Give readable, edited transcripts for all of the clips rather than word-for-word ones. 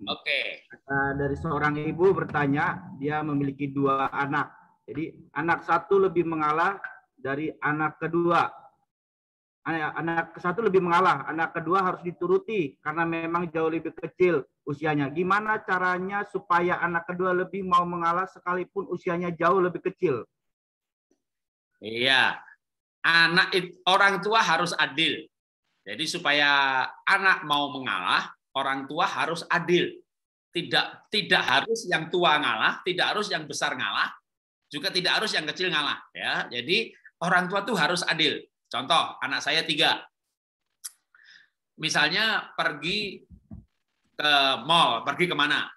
Oke. Dari seorang ibu bertanya, dia memiliki 2 anak. Jadi anak satu lebih mengalah dari anak kedua. Anak satu lebih mengalah, anak kedua harus dituruti karena memang jauh lebih kecil usianya. Gimana caranya supaya anak kedua lebih mau mengalah sekalipun usianya jauh lebih kecil? Iya, orang tua harus adil. Jadi supaya anak mau mengalah, orang tua harus adil. Tidak harus yang tua ngalah, tidak harus yang besar ngalah, juga tidak harus yang kecil ngalah. Ya, jadi orang tua tuh harus adil. Contoh, anak saya 3. Misalnya pergi ke mall, pergi kemana?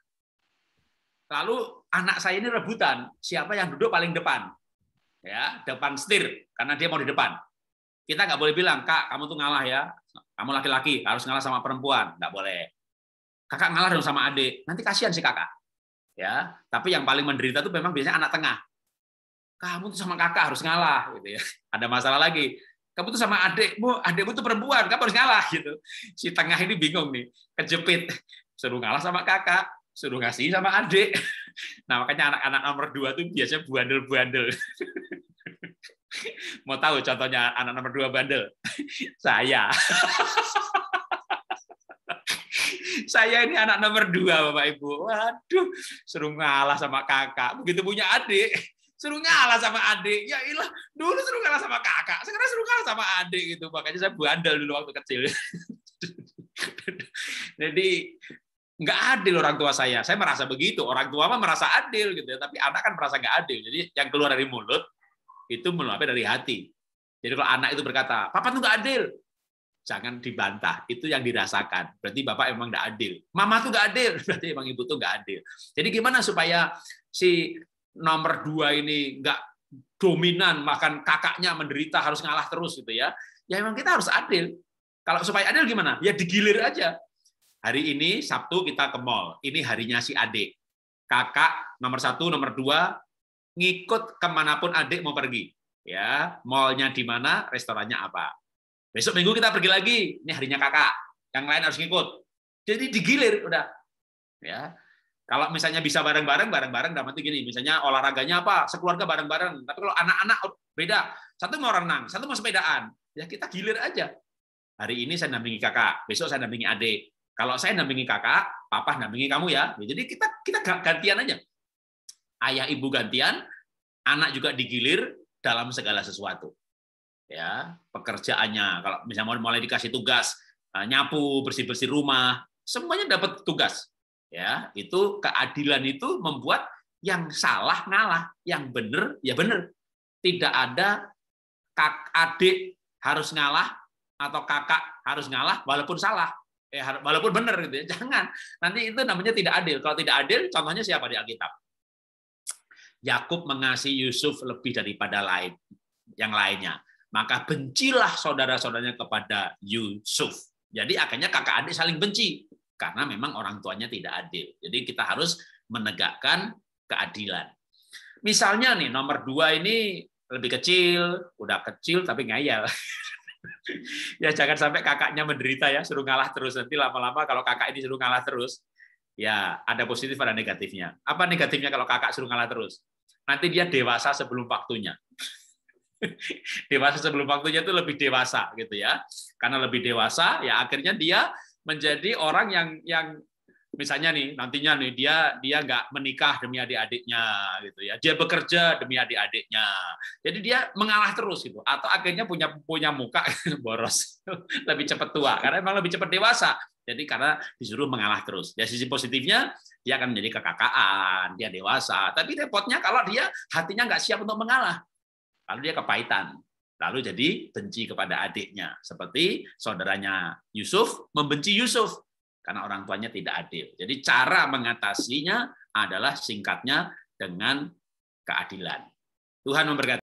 Lalu anak saya ini rebutan, siapa yang duduk paling depan? Ya, depan setir, karena dia mau di depan. Kita nggak boleh bilang, Kak, kamu tuh ngalah ya. Kamu laki-laki, harus ngalah sama perempuan. Nggak boleh. Kakak ngalah dong sama adik. Nanti kasihan si kakak. Ya, tapi yang paling menderita tuh memang biasanya anak tengah. Kamu tuh sama kakak harus ngalah, gitu ya. Ada masalah lagi. Kamu tuh sama adikmu tuh perempuan, kamu harus ngalah, gitu. Si tengah ini bingung nih, kejepit. Suruh ngalah sama kakak, suruh ngasih sama adik. Nah, makanya anak-anak nomor 2 tuh biasanya bandel-bandel. Mau tahu contohnya anak nomor 2 bandel? Saya. Saya ini anak nomor 2, Bapak Ibu. Waduh, suruh ngalah sama kakak. Begitu punya adik, suruh ngalah sama adik. Ya ilah, dulu suruh ngalah sama kakak, sekarang suruh ngalah sama adik gitu. Makanya saya bandel dulu waktu kecil. Jadi nggak adil orang tua saya. Saya merasa begitu. Orang tua mah merasa adil gitu ya, tapi anak kan merasa nggak adil. Jadi yang keluar dari mulut itu meluapnya dari hati. Jadi kalau anak itu berkata, "Papa tuh nggak adil," jangan dibantah. Itu yang dirasakan. Berarti bapak emang nggak adil. Mama tuh nggak adil. Berarti emang ibu tuh nggak adil. Jadi gimana supaya si nomor 2 ini nggak dominan, makan kakaknya menderita harus ngalah terus gitu ya? Ya emang kita harus adil. Kalau supaya adil gimana? Ya digilir aja. Hari ini Sabtu kita ke mall. Ini harinya si adik. Kakak nomor 1, nomor 2 ngikut kemanapun adik mau pergi. Ya, mallnya di mana, restorannya apa. Besok minggu kita pergi lagi. Ini harinya kakak. Yang lain harus ngikut. Jadi digilir udah. Ya. Kalau misalnya bisa bareng-bareng dalam arti gini, misalnya olahraganya apa, sekeluarga bareng-bareng. Tapi kalau anak-anak beda. Satu mau renang, satu mau sepedaan. Ya kita gilir aja. Hari ini saya nampingi kakak, besok saya nampingi adik. Kalau saya nampingi kakak, papa nampingi kamu ya. Jadi kita gantian aja. Ayah ibu gantian, anak juga digilir dalam segala sesuatu. Ya, pekerjaannya kalau misalnya mau mulai dikasih tugas nyapu, bersih-bersih rumah, semuanya dapat tugas. Ya, itu keadilan itu membuat yang salah ngalah, yang benar ya benar. Tidak ada adik harus ngalah atau kakak harus ngalah walaupun salah. Walaupun benar gitu ya. Jangan. Nanti itu namanya tidak adil. Kalau tidak adil, contohnya siapa di Alkitab? Yakub mengasihi Yusuf lebih daripada yang lainnya. Maka bencilah saudara-saudaranya kepada Yusuf. Jadi akhirnya kakak adik saling benci karena memang orang tuanya tidak adil. Jadi kita harus menegakkan keadilan. Misalnya nih nomor 2 ini lebih kecil, udah kecil tapi ngayal. Ya jangan sampai kakaknya menderita ya, suruh ngalah terus. Nanti lama-lama kalau kakak ini suruh ngalah terus, ya ada positif ada negatifnya. Apa negatifnya kalau kakak suruh ngalah terus? Nanti dia dewasa sebelum waktunya. Dewasa sebelum waktunya itu lebih dewasa gitu ya. Karena lebih dewasa ya akhirnya dia menjadi orang yang misalnya nih nantinya nih dia nggak menikah demi adik-adiknya gitu ya. Dia bekerja demi adik-adiknya. Jadi dia mengalah terus gitu atau akhirnya punya muka boros. Lebih cepat tua karena memang lebih cepat dewasa. Jadi karena disuruh mengalah terus. Ya sisi positifnya dia akan menjadi kekakakan, dia dewasa. Tapi repotnya kalau dia hatinya nggak siap untuk mengalah. Lalu dia kepahitan. Lalu jadi benci kepada adiknya. Seperti saudaranya Yusuf membenci Yusuf karena orang tuanya tidak adil. Jadi cara mengatasinya adalah singkatnya dengan keadilan. Tuhan memberkati.